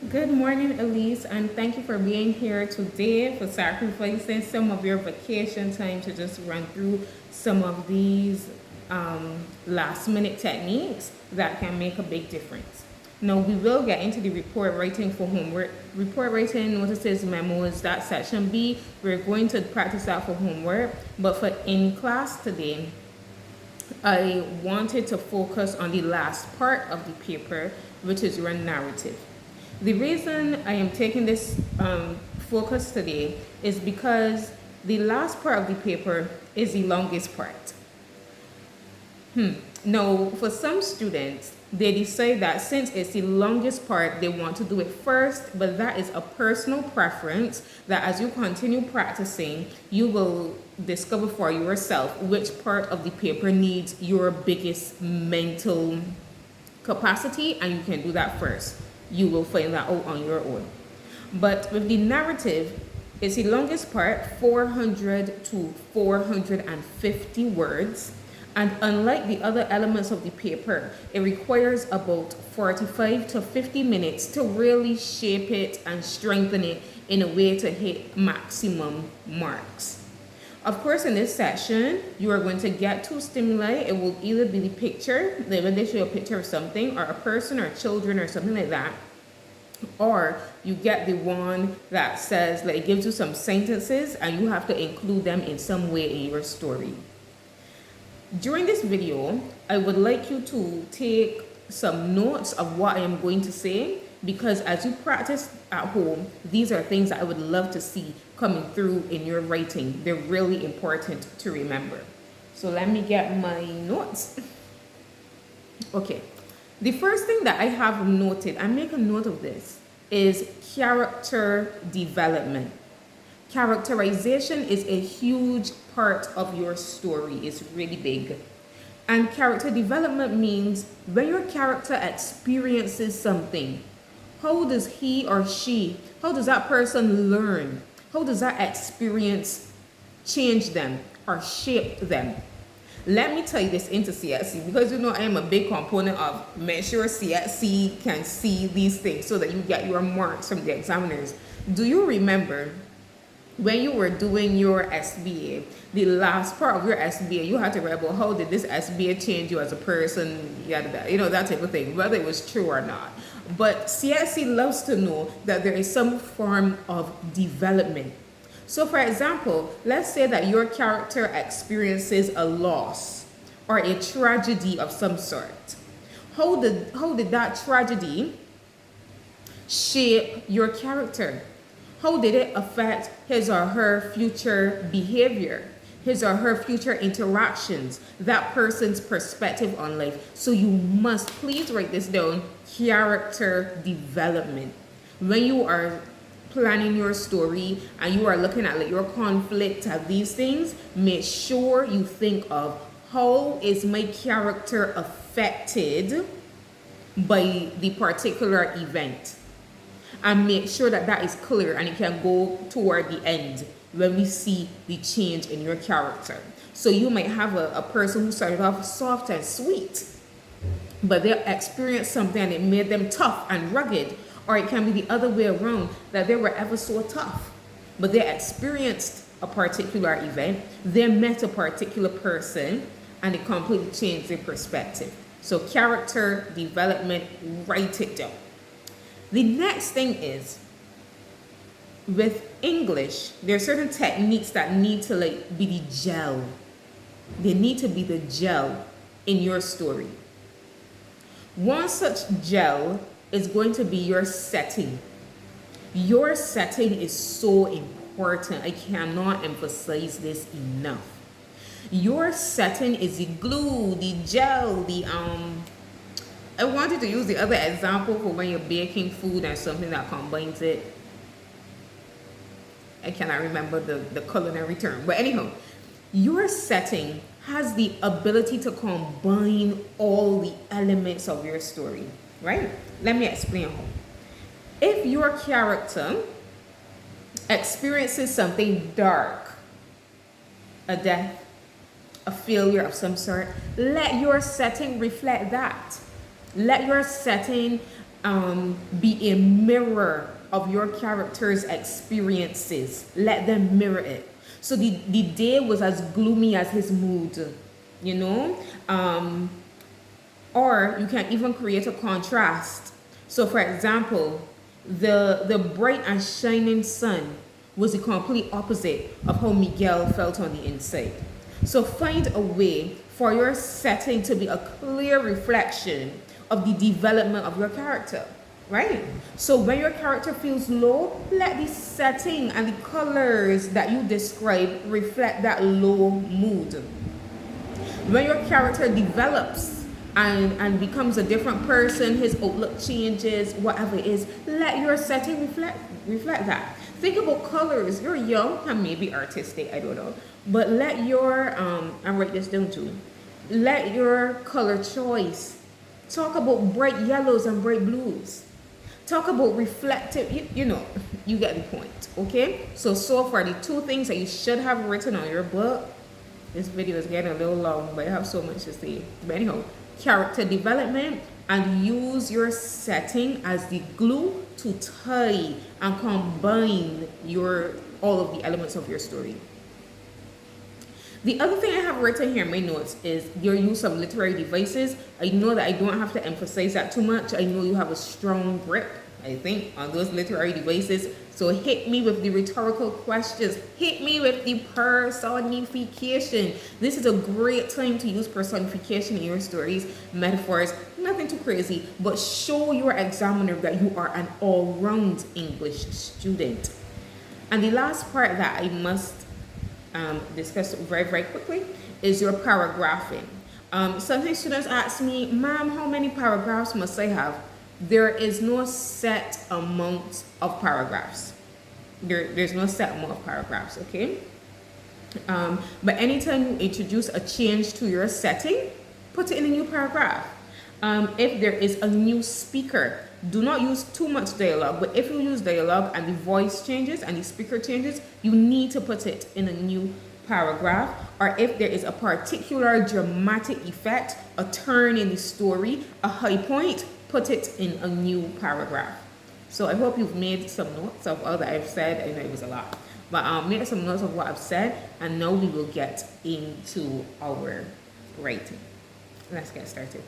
Good morning, Elise, and thank you for being here today, for sacrificing some of your vacation time to just run through some of these last minute techniques that can make a big difference. Now, we will get into the report writing for homework. Report writing, notices, memos, that section B. We're going to practice that for homework, but for in class today, I wanted to focus on the last part of the paper, which is your narrative. The reason I am taking this focus today is because the last part of the paper is the longest part. Now, for some students, they decide that since it's the longest part, they want to do it first, but that is a personal preference that as you continue practicing, you will discover for yourself which part of the paper needs your biggest mental capacity, and you can do that first. You will find that out on your own. But with the narrative, it's the longest part, 400 to 450 words. And unlike the other elements of the paper, it requires about 45 to 50 minutes to really shape it and strengthen it in a way to hit maximum marks. Of course, in this session, you are going to get two stimuli. It will either be the picture, when they show you a picture of something, or a person or children or something like that, or you get the one that says, like, it gives you some sentences and you have to include them in some way in your story. During this video, I would like you to take some notes of what I am going to say, because as you practice at home, these are things that I would love to see coming through in your writing. They're really important to remember. So let me get my notes. Okay. The first thing that I have noted, and make a note of this, is character development. Characterization is a huge part of your story. It's really big. And character development means when your character experiences something, how does he or she, how does that person learn? How does that experience change them or shape them? Let me tell you this into CSC, because you know I am a big component of make sure CSC can see these things so that you get your marks from the examiners. Do you remember when you were doing your SBA, the last part of your SBA, you had to write about how did this SBA change you as a person, yada, yada, you know, that type of thing, whether it was true or not. But CSC loves to know that there is some form of development. So for example, let's say that your character experiences a loss or a tragedy of some sort. How did that tragedy shape your character? How did it affect his or her future behavior, his or her future interactions, that person's perspective on life? So you must please write this down, character development. When you are planning your story and you are looking at like your conflict of these things, make sure you think of how is my character affected by the particular event, and make sure that that is clear and it can go toward the end when we see the change in your character. So you might have a person who started off soft and sweet, but they experienced something and it made them tough and rugged. Or it can be the other way around, that they were ever so tough, but they experienced a particular event, they met a particular person, and it completely changed their perspective. So character development, write it down. The next thing is, with English, there are certain techniques that need to like be the gel. They need to be the gel in your story. One such gel is going to be your setting. Your setting is so important. I cannot emphasize this enough. Your setting is the glue, the gel, I wanted to use the other example for when you're baking food and something that combines it. I cannot remember the culinary term. But anyhow, your setting has the ability to combine all the elements of your story, right? Let me explain how. If your character experiences something dark, a death, a failure of some sort, let your setting reflect that. Let your setting be a mirror of your character's experiences. Let them mirror it. So the day was as gloomy as his mood, you know? Or you can even create a contrast. So for example, the bright and shining sun was the complete opposite of how Miguel felt on the inside. So find a way for your setting to be a clear reflection of the development of your character, right? So when your character feels low, let the setting and the colors that you describe reflect that low mood. When your character develops and becomes a different person, his outlook changes, whatever it is, let your setting reflect that. Think about colors. You're young and maybe artistic, I don't know. But let your and write this down too. Let your color choice. Talk about bright yellows and bright blues. Talk about reflective, you know, you get the point, okay? So far, the two things that you should have written on your book. This video is getting a little long, but I have so much to say. But anyhow, character development, and use your setting as the glue to tie and combine all of the elements of your story. The other thing I have written here in my notes is your use of literary devices. I know that I don't have to emphasize that too much. I know you have a strong grip, I think, on those literary devices. So hit me with the rhetorical questions. Hit me with the personification. This is a great time to use personification in your stories, metaphors, nothing too crazy, but show your examiner that you are an all-round English student. And the last part that I must discuss very, very quickly is your paragraphing. Sometimes students ask me, ma'am, how many paragraphs must I have? There is no set amount of paragraphs. There's no set amount of paragraphs, okay? But anytime you introduce a change to your setting, put it in a new paragraph. If there is a new speaker, do not use too much dialogue, but if you use dialogue and the voice changes and the speaker changes, you need to put it in a new paragraph. Or if there is a particular dramatic effect, a turn in the story, a high point, put it in a new paragraph. So I hope you've made some notes of all that I've said. I know it was a lot, but make some notes of what I've said, and now we will get into our writing. Let's get started.